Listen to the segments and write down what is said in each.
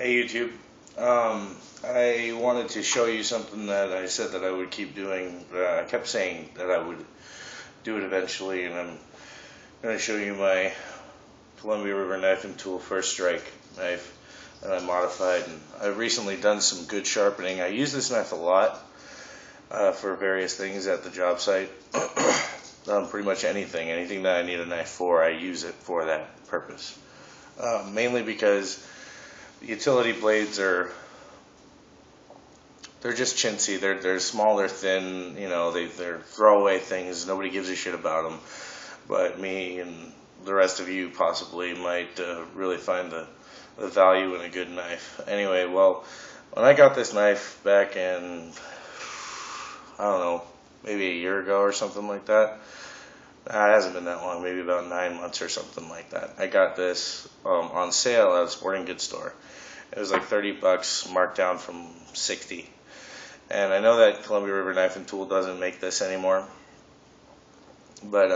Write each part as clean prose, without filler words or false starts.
Hey YouTube. I wanted to show you something that I said that I would keep doing. I kept saying that I would do it eventually, and I'm going to show you my Columbia River knife and tool first strike knife that I modified. And I've recently done some good sharpening. I use this knife a lot for various things at the job site. Pretty much anything that I need a knife for, I use it for that purpose. Mainly because the utility blades they're just chintzy. They're small, they're thin, they're throwaway things. Nobody gives a shit about them. But me and the rest of you possibly might really find the value in a good knife. Anyway, well, when I got this knife back in, I don't know, maybe a year ago or something like that. It hasn't been that long, maybe about 9 months or something like that. I got this on sale at a sporting goods store. It was like $30, marked down from 60. And I know that Columbia River Knife and Tool doesn't make this anymore. But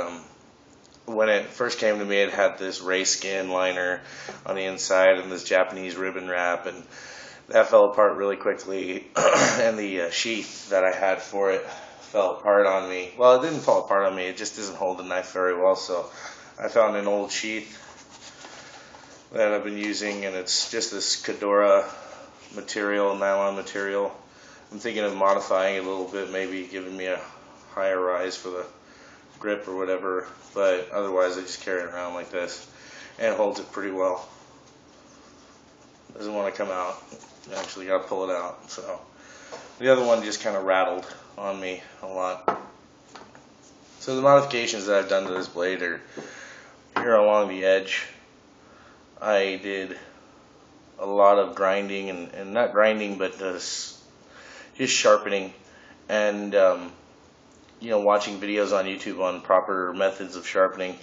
when it first came to me, it had this ray skin liner on the inside and this Japanese ribbon wrap, and that fell apart really quickly. And the sheath that I had for it fell apart on me. Well, it didn't fall apart on me, it just doesn't hold the knife very well. So I found an old sheath that I've been using, and it's just this Cordura material, nylon material. I'm thinking of modifying it a little bit, maybe giving me a higher rise for the grip or whatever, but otherwise I just carry it around like this, and it holds it pretty well. Doesn't want to come out. I actually got to pull it out. So the other one just kind of rattled on me a lot. So the modifications that I've done to this blade are here along the edge. I did a lot of grinding and not grinding, but just sharpening, and watching videos on YouTube on proper methods of sharpening.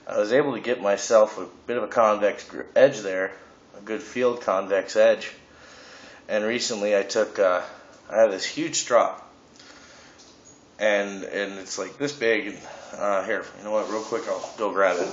I was able to get myself a bit of a convex edge there, a good field convex edge. And recently I took I have this huge strop, and it's like this big. Here, you know what? Real quick, I'll go grab it.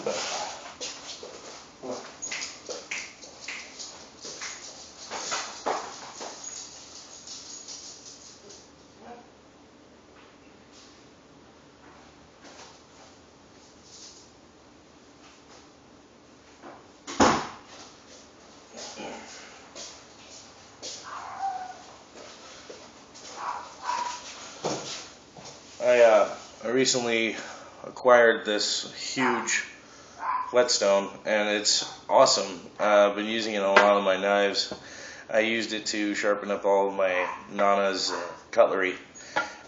I recently acquired this huge whetstone, and it's awesome. I've been using it on a lot of my knives. I used it to sharpen up all of my Nana's cutlery,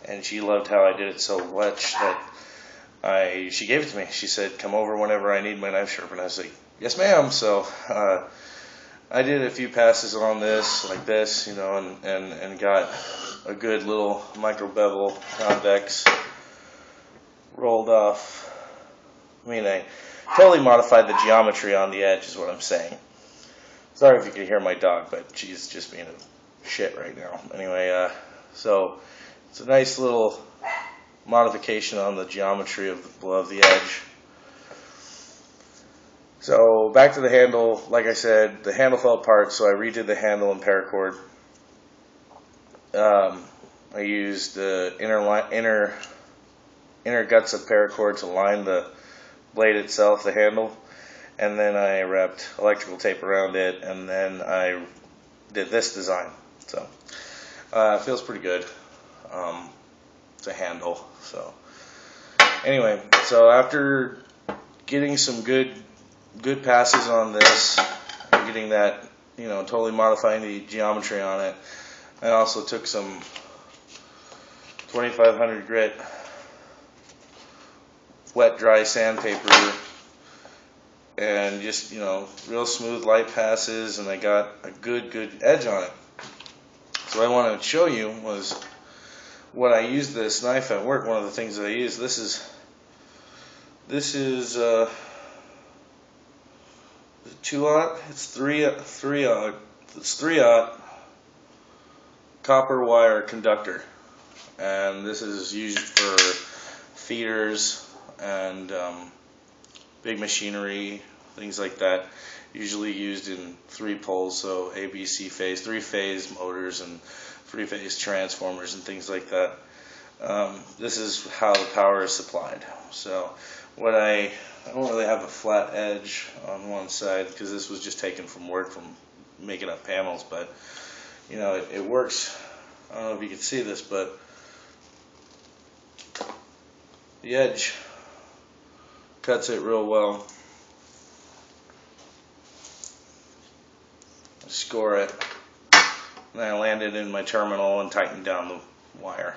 and she loved how I did it so much that she gave it to me. She said, "Come over whenever I need my knife sharpened." I was like, "Yes, ma'am." So I did a few passes on this, like this, and got a good little micro bevel convex rolled off. I mean, I totally modified the geometry on the edge is what I'm saying. Sorry if you could hear my dog, but she's just being a shit right now. Anyway, so it's a nice little modification on the geometry of the edge. So back to the handle. Like I said, the handle fell apart, so I redid the handle in paracord. I used the inner guts of paracord to line the blade itself, the handle, and then I wrapped electrical tape around it, and then I did this design. So it feels pretty good. It's a handle. So anyway, so after getting some good passes on this, and getting that, totally modifying the geometry on it, I also took some 2500 grit wet dry sandpaper and just real smooth light passes, and I got a good edge on it. So what I want to show you was when I used this knife at work. One of the things that I used, this is 2/0. It's 3/0. It's 3/0 copper wire conductor, and this is used for feeders and big machinery, things like that. Usually used in 3 poles, so A, B, C phase, 3-phase motors and 3-phase transformers and things like that. This is how the power is supplied. So what I don't really have a flat edge on one side because this was just taken from work from making up panels, but you know, it works. I don't know if you can see this, but the edge cuts it real well. I score it, and I land it in my terminal and tighten down the wire.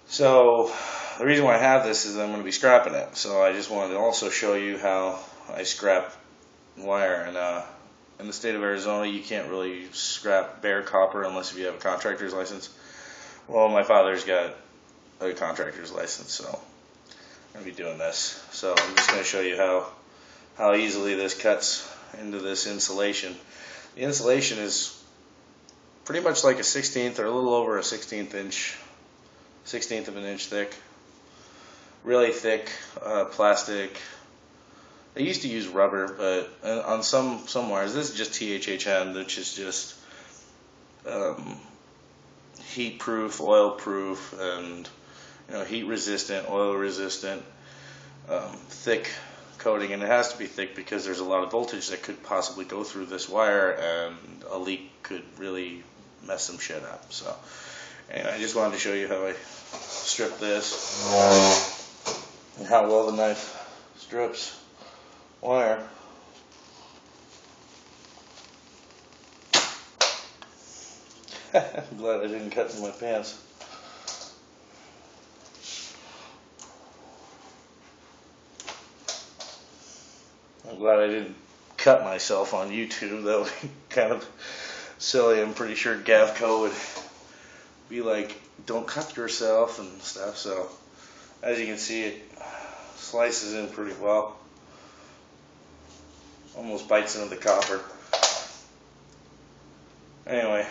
So the reason why I have this is I'm going to be scrapping it. So I just wanted to also show you how I scrap wire. And in the state of Arizona, you can't really scrap bare copper unless if you have a contractor's license. Well, my father's got a contractor's license, so I'm going to be doing this. So I'm just going to show you how easily this cuts into this insulation. The insulation is pretty much like a 1/16 or a little over a 1/16 of an inch thick. Really thick plastic. I used to use rubber, but on some wires, this is just THHN, which is just heat proof, oil proof, and heat resistant, oil resistant, thick coating. And it has to be thick because there's a lot of voltage that could possibly go through this wire, and a leak could really mess some shit up. So anyway, I just wanted to show you how I strip this and how well the knife strips wire. I'm glad I didn't cut in my pants. I'm glad I didn't cut myself on YouTube. That would be kind of silly. I'm pretty sure Gavco would be like, don't cut yourself and stuff. So as you can see, it slices in pretty well. Almost bites into the copper. Anyway,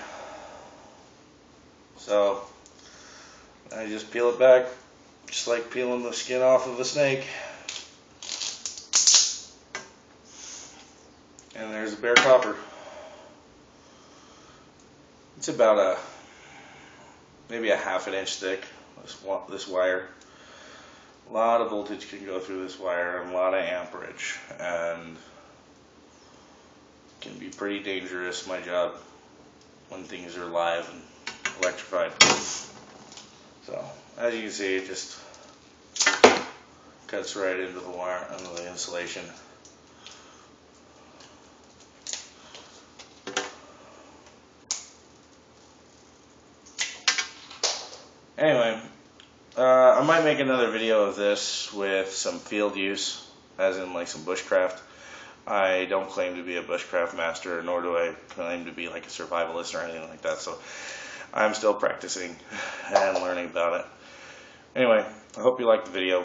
so I just peel it back, just like peeling the skin off of a snake. And there's a bare copper. It's about maybe a 1/2 inch thick, this wire. A lot of voltage can go through this wire and a lot of amperage, and it can be pretty dangerous, my job, when things are live and electrified. So as you can see, it just cuts right into the wire, into the insulation. Anyway, I might make another video of this with some field use, as in like some bushcraft. I don't claim to be a bushcraft master, nor do I claim to be like a survivalist or anything like that, so I'm still practicing and learning about it. Anyway, I hope you liked the video.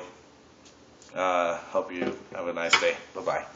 Hope you have a nice day. Bye-bye.